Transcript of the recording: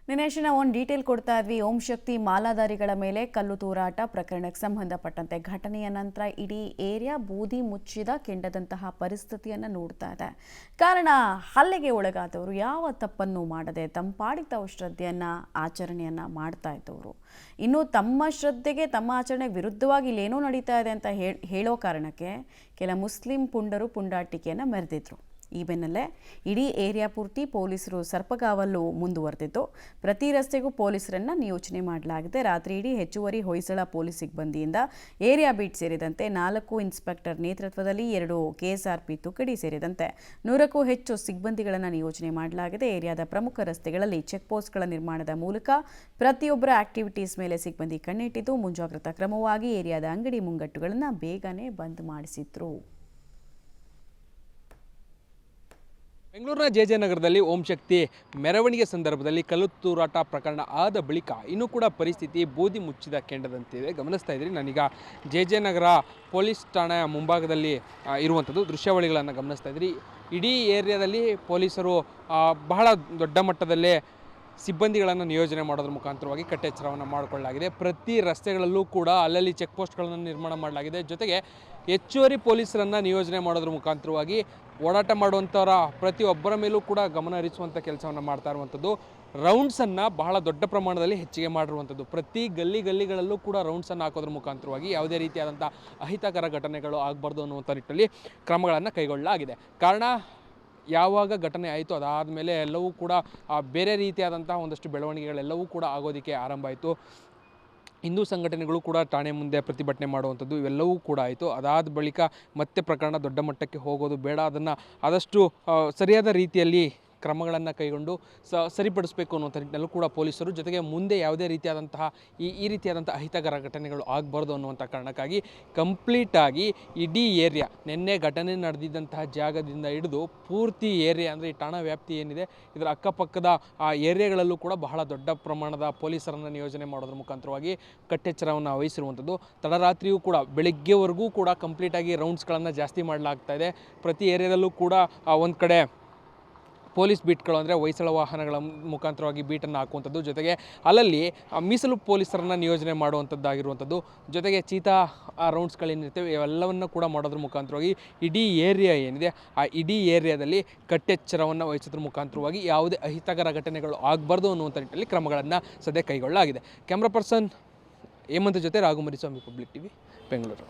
ದಿನೇಶನ ಒಂದು ಡೀಟೇಲ್ ಕೊಡ್ತಾ ಇದ್ವಿ. ಓಂ ಶಕ್ತಿ ಮಾಲಾಧಾರಿಗಳ ಮೇಲೆ ಕಲ್ಲು ತೂರಾಟ ಪ್ರಕರಣಕ್ಕೆ ಸಂಬಂಧಪಟ್ಟಂತೆ ಘಟನೆಯ ನಂತರ ಇಡೀ ಏರಿಯಾ ಬೂದಿ ಮುಚ್ಚಿದ ಕೆಂಡದಂತಹ ಪರಿಸ್ಥಿತಿಯನ್ನು ನೋಡ್ತಾ ಇದೆ. ಕಾರಣ ಹಲ್ಲೆಗೆ ಒಳಗಾದವರು ಯಾವ ತಪ್ಪನ್ನು ಮಾಡದೆ ತಮ್ಮ ತಾವು ಶ್ರದ್ಧೆಯನ್ನ ಆಚರಣೆಯನ್ನ ಮಾಡ್ತಾ ಇದ್ದವರು ಇನ್ನು ತಮ್ಮ ಶ್ರದ್ಧೆಗೆ ತಮ್ಮ ಆಚರಣೆಗೆ ವಿರುದ್ಧವಾಗಿ ಇಲ್ಲೇನೋ ನಡೀತಾ ಇದೆ ಅಂತ ಹೇಳೋ ಕಾರಣಕ್ಕೆ ಕೆಲ ಮುಸ್ಲಿಂ ಪುಂಡರು ಪುಂಡಾಟಿಕೆಯನ್ನು ಮೆರೆದಿದ್ರು. ಈ ಬೆನ್ನಲ್ಲೇ ಇಡೀ ಏರಿಯಾ ಪೂರ್ತಿ ಪೊಲೀಸರು ಸರ್ಪಗಾವಲು ಮುಂದುವರೆದಿದ್ದು ಪ್ರತಿ ರಸ್ತೆಗೂ ಪೊಲೀಸರನ್ನ ನಿಯೋಜನೆ ಮಾಡಲಾಗಿದೆ. ರಾತ್ರಿ ಇಡೀ ಹೆಚ್ಚುವರಿ ಹೊಯ್ಸಳ ಪೊಲೀಸ್ ಸಿಬ್ಬಂದಿಯಿಂದ ಏರಿಯಾ ಬೀಟ್ ಸೇರಿದಂತೆ 4 ಇನ್ಸ್ಪೆಕ್ಟರ್ ನೇತೃತ್ವದಲ್ಲಿ 2 ಕೆಎಸ್ಆರ್ಪಿ ತುಕಡಿ ಸೇರಿದಂತೆ 100ಕ್ಕೂ ಹೆಚ್ಚು ಸಿಬ್ಬಂದಿಗಳನ್ನು ನಿಯೋಜನೆ ಮಾಡಲಾಗಿದೆ. ಏರಿಯಾದ ಪ್ರಮುಖ ರಸ್ತೆಗಳಲ್ಲಿ ಚೆಕ್ ಪೋಸ್ಟ್ಗಳ ನಿರ್ಮಾಣದ ಮೂಲಕ ಪ್ರತಿಯೊಬ್ಬರ ಆಕ್ಟಿವಿಟೀಸ್ ಮೇಲೆ ಸಿಬ್ಬಂದಿ ಕಣ್ಣಿಟ್ಟಿದ್ದು ಮುಂಜಾಗ್ರತಾ ಕ್ರಮವಾಗಿ ಏರಿಯಾದ ಅಂಗಡಿ ಮುಂಗಟ್ಟುಗಳನ್ನು ಬೇಗನೆ ಬಂದ್ ಮಾಡಿಸಿದ್ರು. ಬೆಂಗಳೂರಿನ ಜೆ ನಗರದಲ್ಲಿ ಓಂ ಶಕ್ತಿ ಮೆರವಣಿಗೆ ಸಂದರ್ಭದಲ್ಲಿ ಕಲ್ಲು ತೂರಾಟ ಪ್ರಕರಣ ಆದ ಬಳಿಕ ಇನ್ನೂ ಕೂಡ ಪರಿಸ್ಥಿತಿ ಬೂದಿ ಮುಚ್ಚಿದ ಕೆಂಡದಂತಿದೆ. ಗಮನಿಸ್ತಾ ಇದ್ದೀರಿ, ನಾನೀಗ ಜೆ ನಗರ ಪೊಲೀಸ್ ಠಾಣೆಯ ಮುಂಭಾಗದಲ್ಲಿ ಇರುವಂಥದ್ದು ದೃಶ್ಯಾವಳಿಗಳನ್ನು ಗಮನಿಸ್ತಾ ಇದ್ದೀರಿ. ಇಡೀ ಏರಿಯಾದಲ್ಲಿ ಪೊಲೀಸರು ಬಹಳ ದೊಡ್ಡ ಮಟ್ಟದಲ್ಲೇ ಸಿಬ್ಬಂದಿಗಳನ್ನು ನಿಯೋಜನೆ ಮಾಡೋದ್ರ ಮುಖಾಂತರವಾಗಿ ಕಟ್ಟೆಚ್ಚರವನ್ನು ಮಾಡಿಕೊಳ್ಳಲಾಗಿದೆ. ಪ್ರತಿ ರಸ್ತೆಗಳಲ್ಲೂ ಕೂಡ ಅಲ್ಲಲ್ಲಿ ಚೆಕ್ ಪೋಸ್ಟ್ಗಳನ್ನು ನಿರ್ಮಾಣ ಮಾಡಲಾಗಿದೆ. ಜೊತೆಗೆ ಹೆಚ್ಚುವರಿ ಪೊಲೀಸರನ್ನು ನಿಯೋಜನೆ ಮಾಡೋದ್ರ ಮುಖಾಂತರವಾಗಿ ಓಡಾಟ ಮಾಡುವಂಥವರ ಪ್ರತಿಯೊಬ್ಬರ ಮೇಲೂ ಕೂಡ ಗಮನ ಹರಿಸುವಂಥ ಕೆಲಸವನ್ನು ಮಾಡ್ತಾ ಇರುವಂಥದ್ದು. ರೌಂಡ್ಸನ್ನು ಬಹಳ ದೊಡ್ಡ ಪ್ರಮಾಣದಲ್ಲಿ ಹೆಚ್ಚಿಗೆ ಮಾಡಿರುವಂಥದ್ದು. ಪ್ರತಿ ಗಲ್ಲಿಗಳಲ್ಲೂ ಕೂಡ ರೌಂಡ್ಸನ್ನು ಹಾಕೋದ್ರ ಮುಖಾಂತರವಾಗಿ ಯಾವುದೇ ರೀತಿಯಾದಂಥ ಅಹಿತಕರ ಘಟನೆಗಳು ಆಗಬಾರ್ದು ಅನ್ನುವಂಥ ನಿಟ್ಟಿನಲ್ಲಿ ಕ್ರಮಗಳನ್ನು ಕೈಗೊಳ್ಳಲಾಗಿದೆ. ಕಾರಣ ಯಾವಾಗ ಘಟನೆ ಆಯಿತು ಅದಾದ ಮೇಲೆ ಎಲ್ಲವೂ ಕೂಡ ಬೇರೆ ರೀತಿಯಾದಂತಹ ಒಂದಷ್ಟು ಬೆಳವಣಿಗೆಗಳೆಲ್ಲವೂ ಕೂಡ ಆಗೋದಕ್ಕೆ ಆರಂಭ ಆಯಿತು. ಹಿಂದೂ ಸಂಘಟನೆಗಳು ಕೂಡ ಠಾಣೆ ಮುಂದೆ ಪ್ರತಿಭಟನೆ ಮಾಡುವಂಥದ್ದು ಇವೆಲ್ಲವೂ ಕೂಡ ಆಯಿತು. ಅದಾದ ಬಳಿಕ ಮತ್ತೆ ಪ್ರಕರಣ ದೊಡ್ಡ ಮಟ್ಟಕ್ಕೆ ಹೋಗೋದು ಬೇಡ, ಅದನ್ನು ಆದಷ್ಟು ಸರಿಯಾದ ರೀತಿಯಲ್ಲಿ ಕ್ರಮಗಳನ್ನು ಕೈಗೊಂಡು ಸರಿಪಡಿಸಬೇಕು ಅನ್ನುವಂಥ ನಿಟ್ಟಿನಲ್ಲೂ ಕೂಡ ಪೊಲೀಸರು, ಜೊತೆಗೆ ಮುಂದೆ ಯಾವುದೇ ರೀತಿಯಾದಂತಹ ಈ ರೀತಿಯಾದಂಥ ಅಹಿತಕರ ಘಟನೆಗಳು ಆಗಬಾರ್ದು ಅನ್ನುವಂಥ ಕಾರಣಕ್ಕಾಗಿ ಕಂಪ್ಲೀಟಾಗಿ ಇಡೀ ಏರಿಯಾ ನಿನ್ನೆ ಘಟನೆ ನಡೆದಿದ್ದಂತಹ ಜಾಗದಿಂದ ಹಿಡಿದು ಪೂರ್ತಿ ಏರಿಯಾ ಅಂದರೆ ಈ ಠಾಣಾ ವ್ಯಾಪ್ತಿ ಏನಿದೆ ಇದರ ಅಕ್ಕಪಕ್ಕದ ಆ ಏರಿಯಾಗಳಲ್ಲೂ ಕೂಡ ಬಹಳ ದೊಡ್ಡ ಪ್ರಮಾಣದ ಪೊಲೀಸರನ್ನು ನಿಯೋಜನೆ ಮಾಡೋದ್ರ ಮುಖಾಂತರವಾಗಿ ಕಟ್ಟೆಚ್ಚರವನ್ನು ವಹಿಸಿರುವಂಥದ್ದು. ತಡರಾತ್ರಿಯೂ ಕೂಡ ಬೆಳಗ್ಗೆವರೆಗೂ ಕೂಡ ಕಂಪ್ಲೀಟಾಗಿ ರೌಂಡ್ಸ್ಗಳನ್ನು ಜಾಸ್ತಿ ಮಾಡಲಾಗ್ತಾ ಇದೆ. ಪ್ರತಿ ಏರಿಯಾದಲ್ಲೂ ಕೂಡ ಒಂದು ಕಡೆ ಪೊಲೀಸ್ ಬೀಟ್ಗಳು ಅಂದರೆ ಹೊಯ್ಸಳ ವಾಹನಗಳ ಮುಖಾಂತರವಾಗಿ ಬೀಟನ್ನು ಹಾಕುವಂಥದ್ದು, ಜೊತೆಗೆ ಅಲ್ಲಲ್ಲಿ ಮೀಸಲು ಪೊಲೀಸರನ್ನು ನಿಯೋಜನೆ ಮಾಡುವಂಥದ್ದಾಗಿರುವಂಥದ್ದು, ಜೊತೆಗೆ ಚೀತಾ ರೌಂಡ್ಸ್ಗಳೇನಿರ್ತವೆ ಇವೆಲ್ಲವನ್ನು ಕೂಡ ಮಾಡೋದ್ರ ಮುಖಾಂತರವಾಗಿ ಇಡೀ ಏರಿಯಾ ಏನಿದೆ ಆ ಇಡೀ ಏರಿಯಾದಲ್ಲಿ ಕಟ್ಟೆಚ್ಚರವನ್ನು ವಹಿಸೋದ್ರ ಮುಖಾಂತರವಾಗಿ ಯಾವುದೇ ಅಹಿತಕರ ಘಟನೆಗಳು ಆಗಬಾರ್ದು ಅನ್ನುವಂಥ ನಿಟ್ಟಿನಲ್ಲಿ ಕ್ರಮಗಳನ್ನು ಸದ್ಯ ಕೈಗೊಳ್ಳಲಾಗಿದೆ. ಕ್ಯಾಮ್ರಾ ಪರ್ಸನ್ ಹೇಮಂತ್ ಜೊತೆ ರಾಘು ಮರಿಸ್ವಾಮಿ, ಪಬ್ಲಿಕ್ ಟಿವಿ, ಬೆಂಗಳೂರು.